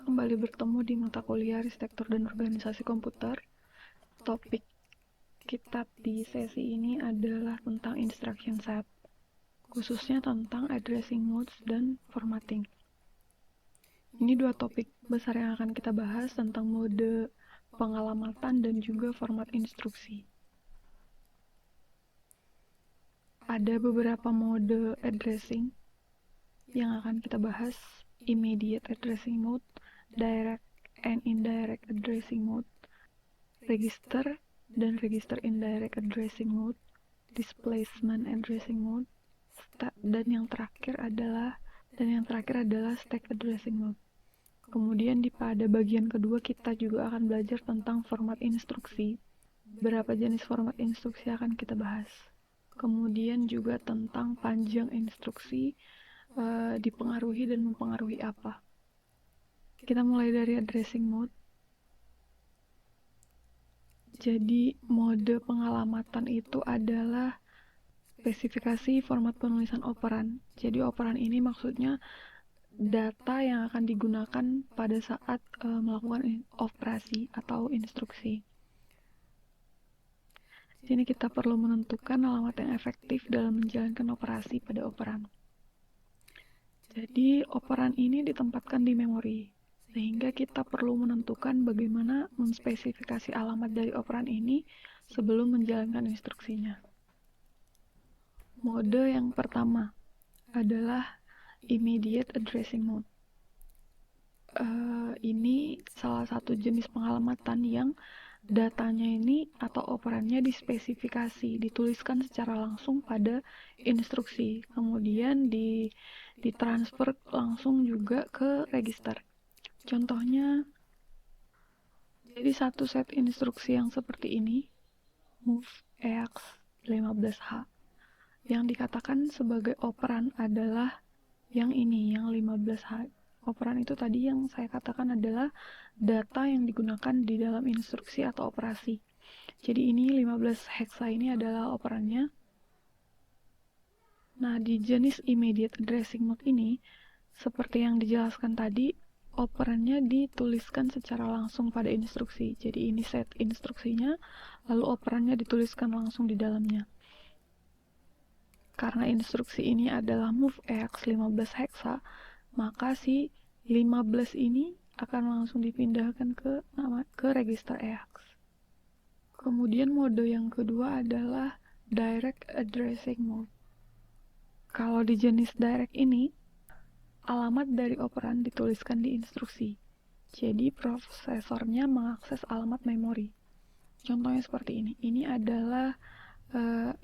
Kita kembali bertemu di mata kuliah Arsitektur dan Organisasi Komputer. Topik kita di sesi ini adalah tentang instruction set, khususnya tentang addressing modes dan formatting. Ini dua topik besar yang akan kita bahas tentang mode pengalamatan dan juga format instruksi. Ada beberapa mode addressing yang akan kita bahas: immediate addressing mode, direct and indirect addressing mode, register dan register indirect addressing mode, displacement addressing mode, dan yang terakhir adalah stack addressing mode. Kemudian pada bagian kedua kita juga akan belajar tentang format instruksi. Berapa jenis format instruksi akan kita bahas. Kemudian juga tentang panjang instruksi, dipengaruhi dan mempengaruhi apa. Kita mulai dari addressing mode. Jadi mode pengalamatan itu adalah spesifikasi format penulisan operan. Jadi operan ini maksudnya data yang akan digunakan pada saat melakukan operasi atau instruksi. Di sini kita perlu menentukan alamat yang efektif dalam menjalankan operasi pada operan. Jadi operan ini ditempatkan di memori, sehingga kita perlu menentukan bagaimana menspesifikasi alamat dari operan ini sebelum menjalankan instruksinya. Mode yang pertama adalah immediate addressing mode. Ini salah satu jenis pengalamatan yang datanya ini atau operannya dispesifikasi, dituliskan secara langsung pada instruksi, kemudian ditransfer langsung juga ke register. Contohnya, jadi satu set instruksi yang seperti ini, move EAX 15H, yang dikatakan sebagai operan adalah yang ini, yang 15H. Operan itu tadi yang saya katakan adalah data yang digunakan di dalam instruksi atau operasi. Jadi ini 15 hexa ini adalah operannya. Nah, di jenis immediate addressing mode ini, seperti yang dijelaskan tadi, operannya dituliskan secara langsung pada instruksi. Jadi ini set instruksinya, lalu operannya dituliskan langsung di dalamnya. Karena instruksi ini adalah move EAX 15 hexa, maka si 15 ini akan langsung dipindahkan ke register EAX. Kemudian mode yang kedua adalah direct addressing mode. Kalau di jenis direct ini, alamat dari operan dituliskan di instruksi. Jadi prosesornya mengakses alamat memori. Contohnya seperti ini. Ini adalah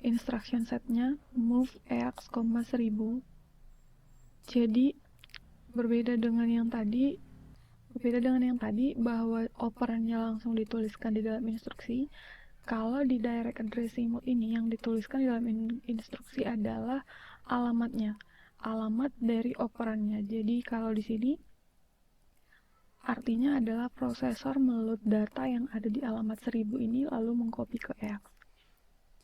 instruction setnya move EAX, 1000. Jadi berbeda dengan yang tadi bahwa operannya langsung dituliskan di dalam instruksi. Kalau di direct addressing mode ini yang dituliskan di dalam instruksi adalah alamatnya, alamat dari operannya. Jadi kalau di sini artinya adalah prosesor meload data yang ada di alamat 1000 ini lalu mengcopy ke EAX.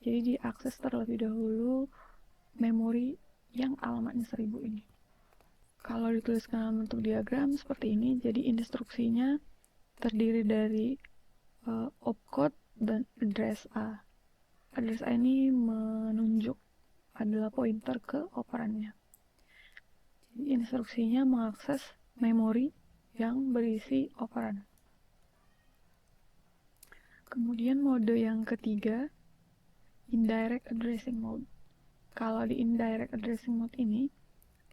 Jadi diakses terlebih dahulu memori yang alamatnya 1000 ini. Kalau dituliskan dalam bentuk diagram seperti ini, jadi instruksinya terdiri dari opcode dan address A. Address A ini menunjuk adalah pointer ke operannya. Jadi instruksinya mengakses memori yang berisi operan. Kemudian mode yang ketiga, indirect addressing mode. Kalau di indirect addressing mode ini,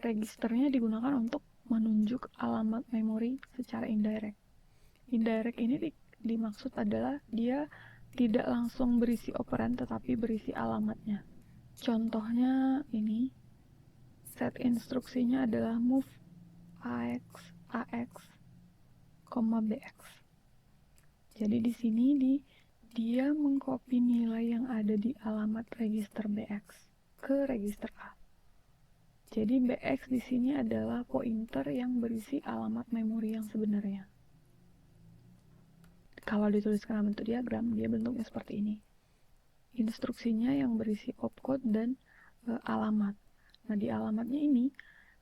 registernya digunakan untuk menunjuk alamat memori secara indirect. Indirect ini dimaksud adalah dia tidak langsung berisi operan tetapi berisi alamatnya. Contohnya ini, set instruksinya adalah move AX, BX. Jadi di sini dia mengcopy nilai yang ada di alamat register BX ke register A. Jadi BX di sini adalah pointer yang berisi alamat memori yang sebenarnya. Kalau dituliskan dalam bentuk diagram, dia bentuknya seperti ini. Instruksinya yang berisi opcode dan alamat. Nah, di alamatnya ini,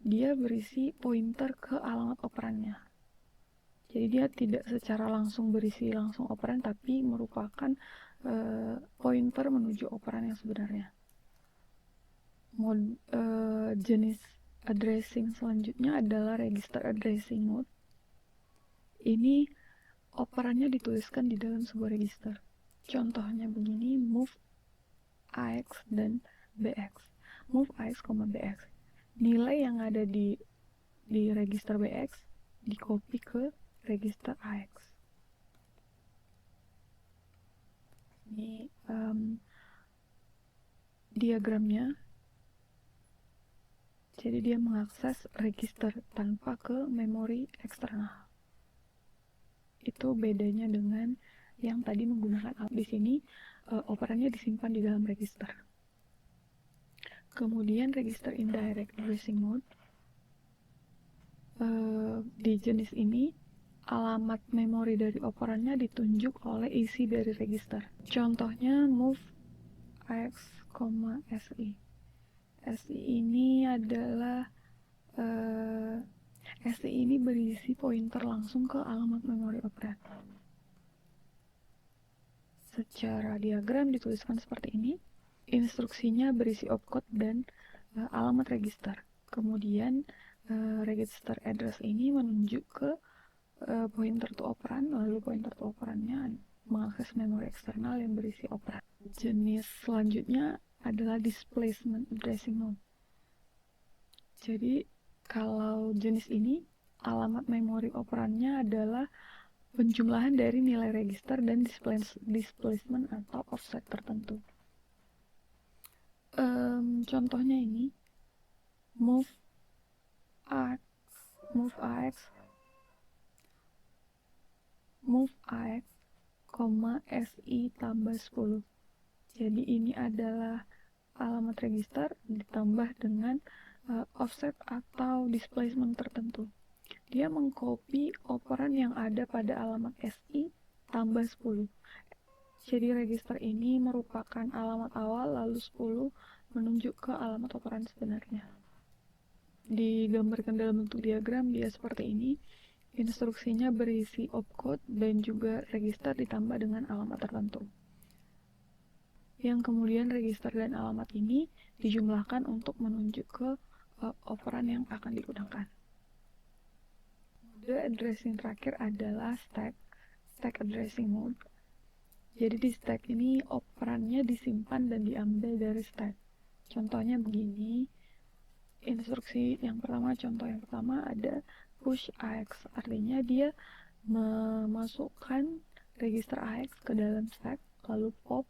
dia berisi pointer ke alamat operannya. Jadi dia tidak secara langsung berisi langsung operan, tapi merupakan pointer menuju operan yang sebenarnya. Jenis addressing selanjutnya adalah register addressing mode. Ini operannya dituliskan di dalam sebuah register. Contohnya begini, move AX dan BX. Move AX, BX. Nilai yang ada di register BX di-copy ke register AX. Ini diagramnya. Jadi dia mengakses register tanpa ke memori eksternal. Itu bedanya dengan yang tadi menggunakan di sini operannya disimpan di dalam register. Kemudian register indirect addressing mode. Di jenis ini alamat memori dari operannya ditunjuk oleh isi dari register. Contohnya move AX, SI. SI ini adalah SI ini berisi pointer langsung ke alamat memori operan. Secara diagram dituliskan seperti ini. Instruksinya berisi opcode dan alamat register. Kemudian register address ini menunjuk ke pointer to operan, lalu pointer to operannya mengakses memori eksternal yang berisi operan. Jenis selanjutnya adalah displacement addressing mode. Jadi kalau jenis ini alamat memori operannya adalah penjumlahan dari nilai register dan displacement atau offset tertentu. Contohnya ini move AX, SI tambah 10. Jadi ini adalah alamat register ditambah dengan offset atau displacement tertentu. Dia mengcopy operan yang ada pada alamat SI tambah 10. Jadi register ini merupakan alamat awal lalu 10 menunjuk ke alamat operan sebenarnya. Digambarkan dalam bentuk diagram dia seperti ini. Instruksinya berisi opcode dan juga register ditambah dengan alamat tertentu. Yang kemudian register dan alamat ini dijumlahkan untuk menunjuk ke operan yang akan digunakan. Mode addressing terakhir adalah stack addressing mode. Jadi di stack ini operannya disimpan dan diambil dari stack. Contohnya begini. Contoh yang pertama ada push AX, artinya dia memasukkan register AX ke dalam stack, lalu pop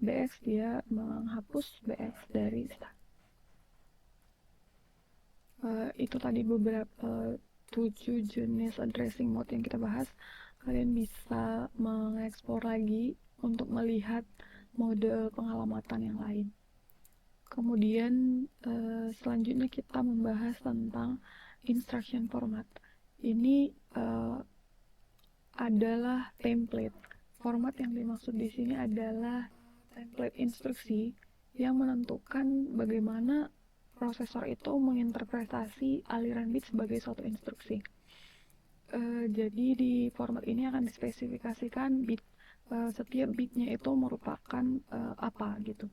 BX, dia menghapus BX dari stack. Itu tadi beberapa 7 jenis addressing mode yang kita bahas. Kalian bisa mengeksplor lagi untuk melihat mode pengalamatan yang lain. Kemudian selanjutnya kita membahas tentang instruction format. Ini adalah template. Format yang dimaksud di sini adalah template instruksi yang menentukan bagaimana prosesor itu menginterpretasi aliran bit sebagai suatu instruksi. Jadi di format ini akan dispesifikasikan bit, setiap bitnya itu merupakan apa gitu.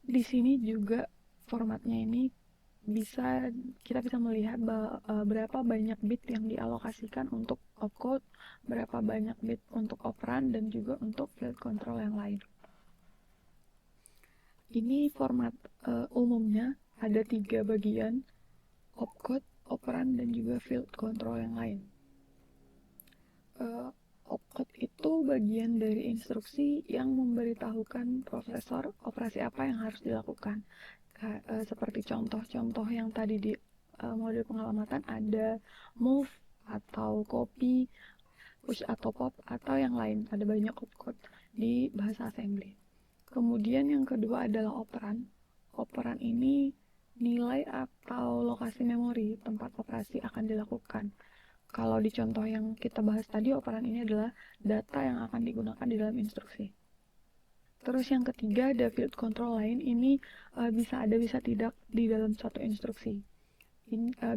Di sini juga formatnya ini kita bisa melihat berapa banyak bit yang dialokasikan untuk opcode, berapa banyak bit untuk operan, dan juga untuk field control yang lain. Ini format umumnya ada 3 bagian: opcode, operan, dan juga field control yang lain. Opcode itu bagian dari instruksi yang memberitahukan prosesor operasi apa yang harus dilakukan. Seperti contoh-contoh yang tadi di mode pengalamatan ada move atau copy, push atau pop, atau yang lain. Ada banyak opcode di bahasa assembly. Kemudian yang kedua adalah operan. Operan ini nilai atau lokasi memori tempat operasi akan dilakukan. Kalau di contoh yang kita bahas tadi, operan ini adalah data yang akan digunakan di dalam instruksi. Terus yang ketiga ada field control lain. Ini bisa ada bisa tidak di dalam suatu instruksi.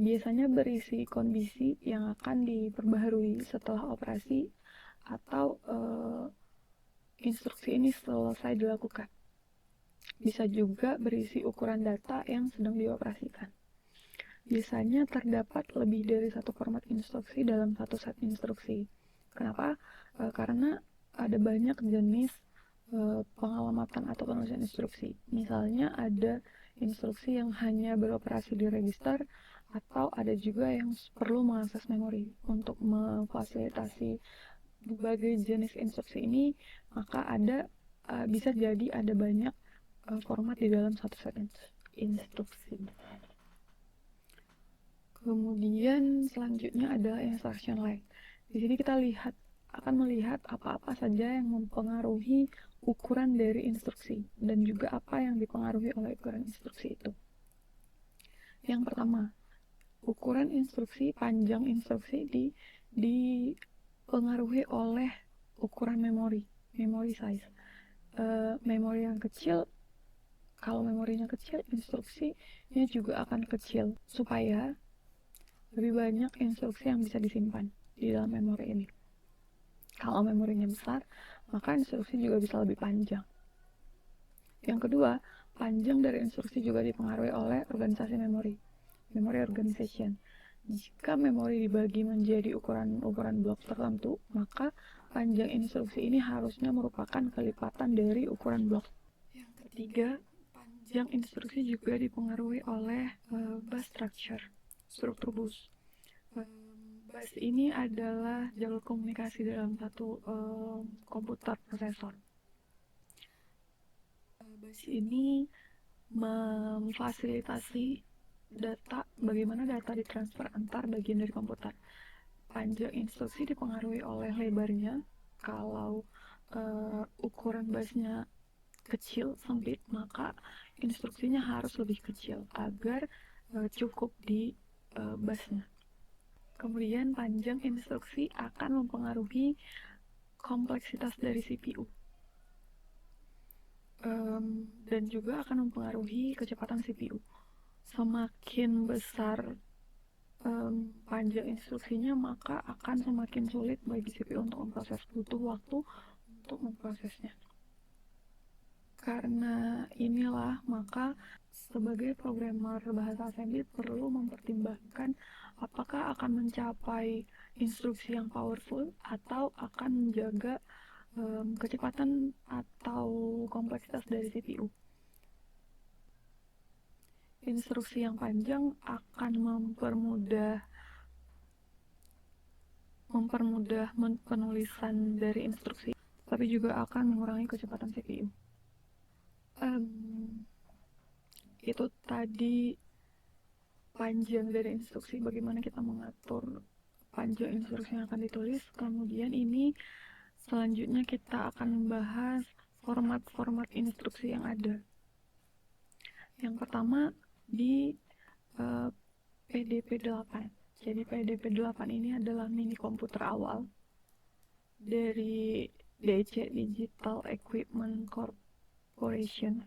biasanya berisi kondisi yang akan diperbaharui setelah operasi atau instruksi ini selesai dilakukan. Bisa juga berisi ukuran data yang sedang dioperasikan. Biasanya terdapat lebih dari satu format instruksi dalam satu set instruksi. Kenapa? Karena ada banyak jenis pengalamatan atau penulisan instruksi. Misalnya ada instruksi yang hanya beroperasi di register, atau ada juga yang perlu mengakses memori. Untuk memfasilitasi berbagai jenis instruksi ini, maka bisa jadi ada banyak format di dalam satu set instruksi. Kemudian selanjutnya adalah instruction length. Di sini kita akan melihat apa-apa saja yang mempengaruhi ukuran dari instruksi dan juga apa yang dipengaruhi oleh ukuran instruksi itu. Yang pertama, ukuran instruksi, panjang instruksi dipengaruhi oleh ukuran memori size. Memori yang kecil, kalau memorinya kecil, instruksinya juga akan kecil supaya lebih banyak instruksi yang bisa disimpan di dalam memori ini. Kalau memorinya besar, maka instruksi juga bisa lebih panjang. Yang kedua, panjang dari instruksi juga dipengaruhi oleh organisasi memory organization. Jika memori dibagi menjadi ukuran blok tertentu, maka panjang instruksi ini harusnya merupakan kelipatan dari ukuran blok. Yang ketiga, panjang instruksi juga dipengaruhi oleh bus struktur bus. Bus ini adalah jalur komunikasi dalam satu komputer prosesor. Bus ini memfasilitasi bagaimana data ditransfer antar bagian dari komputer. Panjang instruksi dipengaruhi oleh lebarnya. Kalau ukuran busnya kecil, sempit, maka instruksinya harus lebih kecil agar cukup di busnya. Kemudian panjang instruksi akan mempengaruhi kompleksitas dari CPU dan juga akan mempengaruhi kecepatan CPU. Semakin besar panjang instruksinya, maka akan semakin sulit bagi CPU untuk memproses, butuh waktu untuk memprosesnya. Karena inilah, maka sebagai programmer bahasa assembly perlu mempertimbangkan apakah akan mencapai instruksi yang powerful atau akan menjaga kecepatan atau kompleksitas dari CPU. Instruksi yang panjang akan mempermudah penulisan dari instruksi, tapi juga akan mengurangi kecepatan CPU. Itu tadi panjang dari instruksi, bagaimana kita mengatur panjang instruksi yang akan ditulis. Kemudian ini selanjutnya kita akan membahas format-format instruksi yang ada. Yang pertama di PDP-8. Jadi PDP-8 ini adalah mini komputer awal dari DC Digital Equipment Corporation.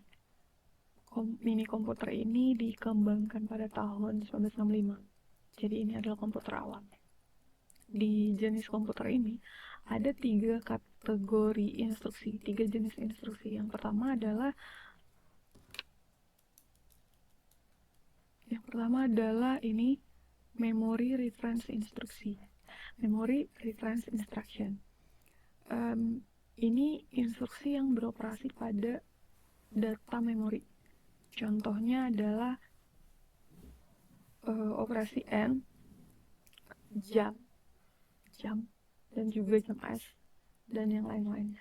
Mini komputer ini dikembangkan pada tahun 1965. Jadi ini adalah komputer awal. Di jenis komputer ini ada 3 kategori instruksi, 3 jenis instruksi. Yang pertama adalah ini memory reference instruksi. Memory reference instruction. Ini instruksi yang beroperasi pada data memori. Contohnya adalah operasi N, jam, dan juga jam S, dan yang lain-lainnya.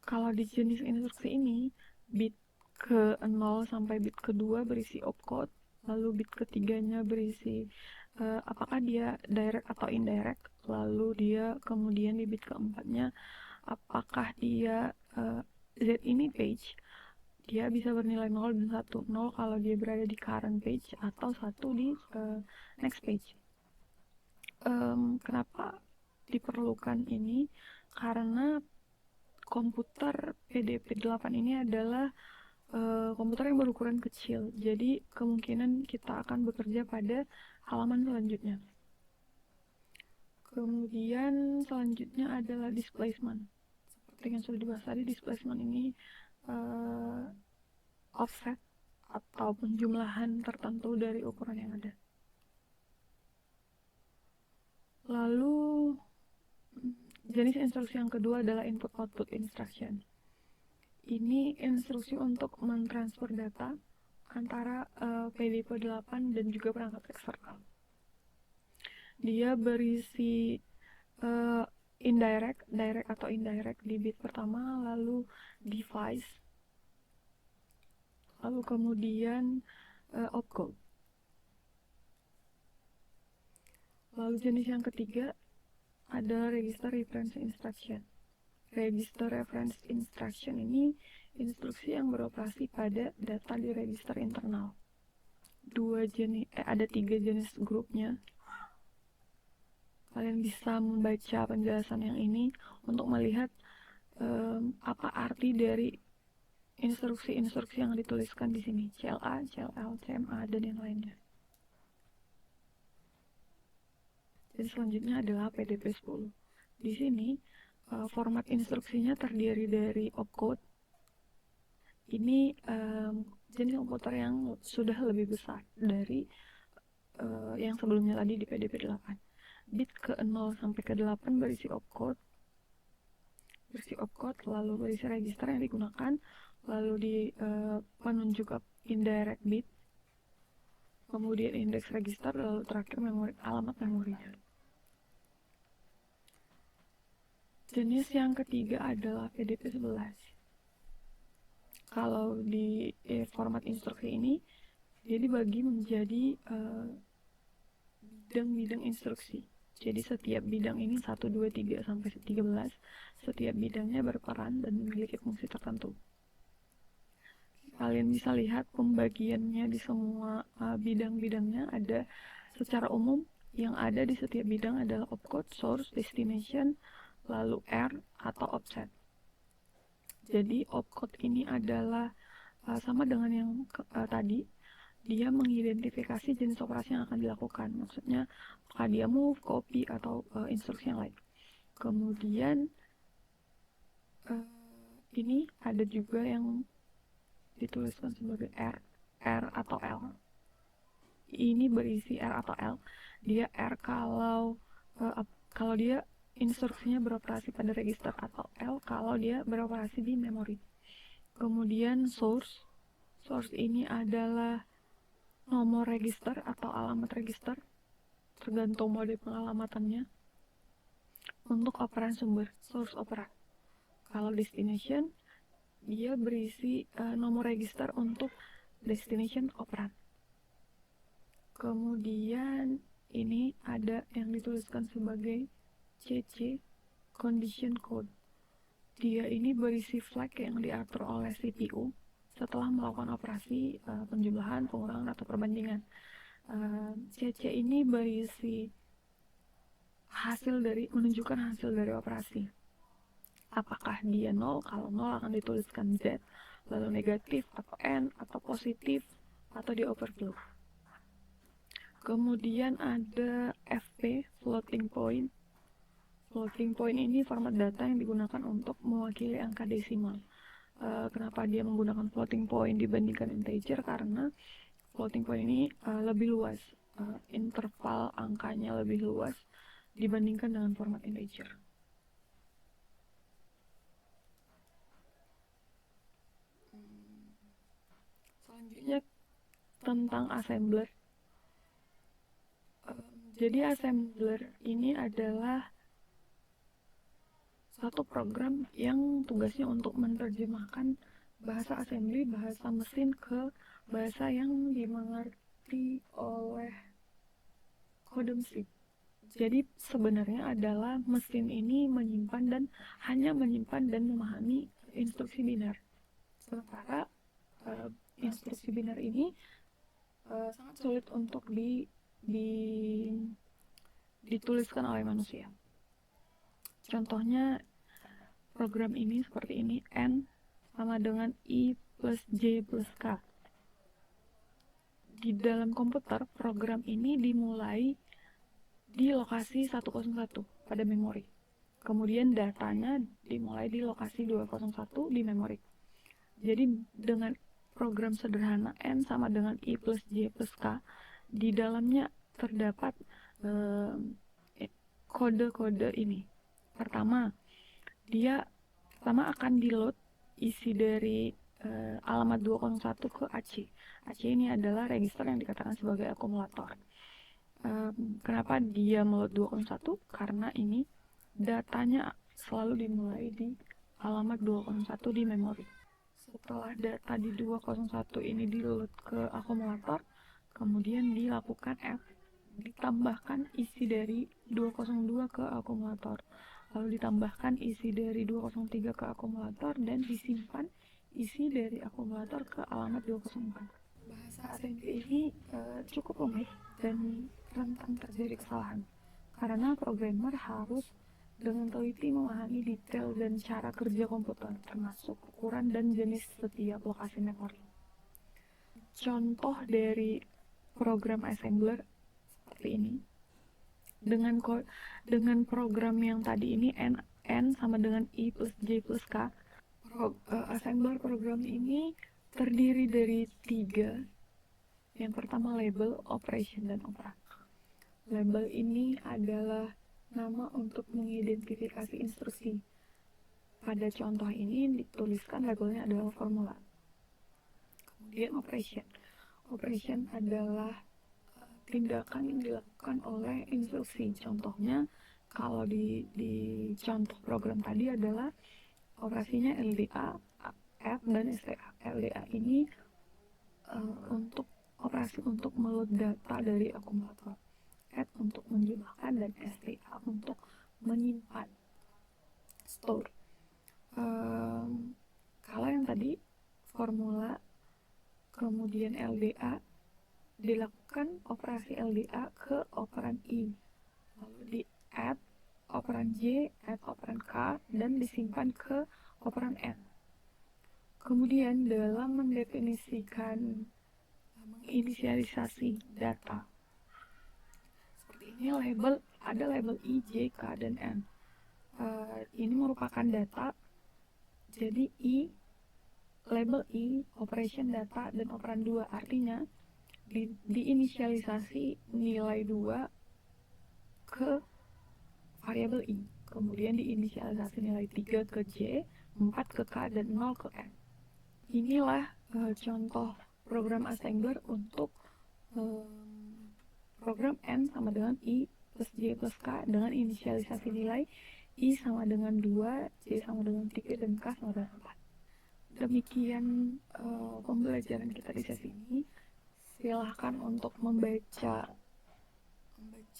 Kalau di jenis instruksi ini, bit ke 0 sampai bit kedua berisi opcode, lalu bit ketiganya berisi apakah dia direct atau indirect, lalu dia kemudian di bit keempatnya apakah dia Z ini page, dia bisa bernilai 0 dan 1. 0 kalau dia berada di current page atau 1 di next page. Kenapa diperlukan ini? Karena komputer PDP-8 ini adalah komputer yang berukuran kecil. Jadi kemungkinan kita akan bekerja pada halaman selanjutnya. Kemudian selanjutnya adalah displacement. Seperti yang sudah dibahas tadi, displacement ini offset atau penjumlahan tertentu dari ukuran yang ada. Lalu jenis instruksi yang kedua adalah input-output instruction. Ini instruksi untuk mentransfer data antara PDP-8 dan juga perangkat eksternal. Dia berisi direct atau indirect di bit pertama, lalu device, lalu kemudian opcode. Lalu jenis yang ketiga adalah register reference instruction. Register reference instruction ini instruksi yang beroperasi pada data di register internal. Ada 3 jenis grupnya. Kalian bisa membaca penjelasan yang ini untuk melihat apa arti dari instruksi-instruksi yang dituliskan di sini, CLA, CLL, CMA, dan yang lainnya. Jadi selanjutnya adalah PDP-10. Di sini format instruksinya terdiri dari opcode. Ini jenis komputer yang sudah lebih besar dari yang sebelumnya tadi di PDP-8. Bit ke 0 sampai ke 8 berisi opcode, lalu berisi register yang digunakan, lalu di penunjuk indirect bit, kemudian index register, lalu terakhir alamat memorinya. Jenis yang ketiga adalah PDP-11. Kalau di format instruksi ini, dia dibagi menjadi bidang-bidang instruksi. Jadi setiap bidang ini 1, 2, 3, sampai 13. Setiap bidangnya berperan dan memiliki fungsi tertentu. Kalian bisa lihat pembagiannya di semua bidang-bidangnya ada secara umum. Yang ada di setiap bidang adalah opcode, source, destination, lalu R atau offset. Jadi opcode ini adalah sama dengan yang tadi. Dia mengidentifikasi jenis operasi yang akan dilakukan. Maksudnya apakah dia move, copy, atau instruksi yang lain. Kemudian ini ada juga yang dituliskan sebagai R atau L. Ini berisi R atau L. Dia R kalau dia instruksinya beroperasi pada register, atau L kalau dia beroperasi di memori. Kemudian source ini adalah nomor register atau alamat register, tergantung mode pengalamatannya. Untuk operan sumber, source operan. Kalau destination, dia berisi nomor register untuk destination operan. Kemudian ini ada yang dituliskan sebagai CC, condition code. Dia ini berisi flag yang diatur oleh CPU setelah melakukan operasi penjumlahan, pengurangan, atau perbandingan. CC ini berisi menunjukkan hasil dari operasi. Apakah dia 0? Kalau 0 akan dituliskan Z, lalu negatif atau N, atau positif, atau di overflow. Kemudian ada FP, floating point. Floating point ini format data yang digunakan untuk mewakili angka desimal. Kenapa dia menggunakan floating point dibandingkan integer? Karena floating point ini lebih luas, interval angkanya lebih luas dibandingkan dengan format integer. Selanjutnya tentang assembler. Jadi assembler ini adalah satu program yang tugasnya untuk menerjemahkan bahasa assembly, bahasa mesin ke bahasa yang dimengerti oleh kode mesin. Jadi sebenarnya adalah mesin ini hanya menyimpan dan memahami instruksi biner. Sementara instruksi biner ini sangat sulit untuk dituliskan oleh manusia. Contohnya program ini seperti ini, N sama dengan I plus J plus K. Di dalam komputer, program ini dimulai di lokasi 101 pada memori. Kemudian datanya dimulai di lokasi 201 di memori. Jadi dengan program sederhana N sama dengan I plus J plus K, di dalamnya terdapat kode-kode ini. Pertama akan di-load isi dari alamat 201 ke AC. AC ini adalah register yang dikatakan sebagai akumulator. Kenapa dia meload 201? Karena ini datanya selalu dimulai di alamat 201 di memori. Setelah data di 201 ini di-load ke akumulator, kemudian dilakukan F, ditambahkan isi dari 202 ke akumulator, lalu ditambahkan isi dari 203 ke akumulator, dan disimpan isi dari akumulator ke alamat 204. Bahasa assembly ini cukup rumit dan rentan terjadi kesalahan, karena programmer harus dengan teliti memahami detail dan cara kerja komputer, termasuk ukuran dan jenis setiap lokasi memori. Contoh dari program assembler seperti ini. Dengan program yang tadi ini N sama dengan I plus J plus K, assembler program ini terdiri dari 3. Yang pertama label, operation, dan operand. Label ini adalah nama untuk mengidentifikasi instruksi. Pada contoh ini dituliskan labelnya adalah formula. Kemudian operation. Operation adalah tindakan yang dilakukan oleh instruksi. Contohnya kalau di contoh program tadi adalah operasinya LDA, F, dan STA. LDA ini untuk operasi untuk meload data dari akumulator, F untuk menjumlahkan, dan STA untuk menyimpan, store. Kalau yang tadi formula, kemudian LDA, dilakukan operasi LDA ke operan I, lalu di add operan J, add operan K, dan disimpan ke operan N. Kemudian dalam mendefinisikan, menginisialisasi data seperti ini, ada label I, J, K, dan N. Ini merupakan data. Jadi label I, operation data, dan operan 2, artinya diinisialisasi nilai 2 ke variabel I, kemudian diinisialisasi nilai 3 ke J, 4 ke K, dan 0 ke N. Inilah contoh program assembler untuk program N sama dengan I plus J plus K dengan inisialisasi nilai I sama dengan 2, J sama dengan 3, dan K sama dengan 4. Demikian pembelajaran kita di sesi ini. Silahkan untuk membaca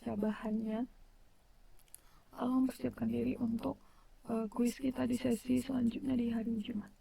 bahannya, lalu mempersiapkan diri untuk kuis kita di sesi selanjutnya di hari Jumat.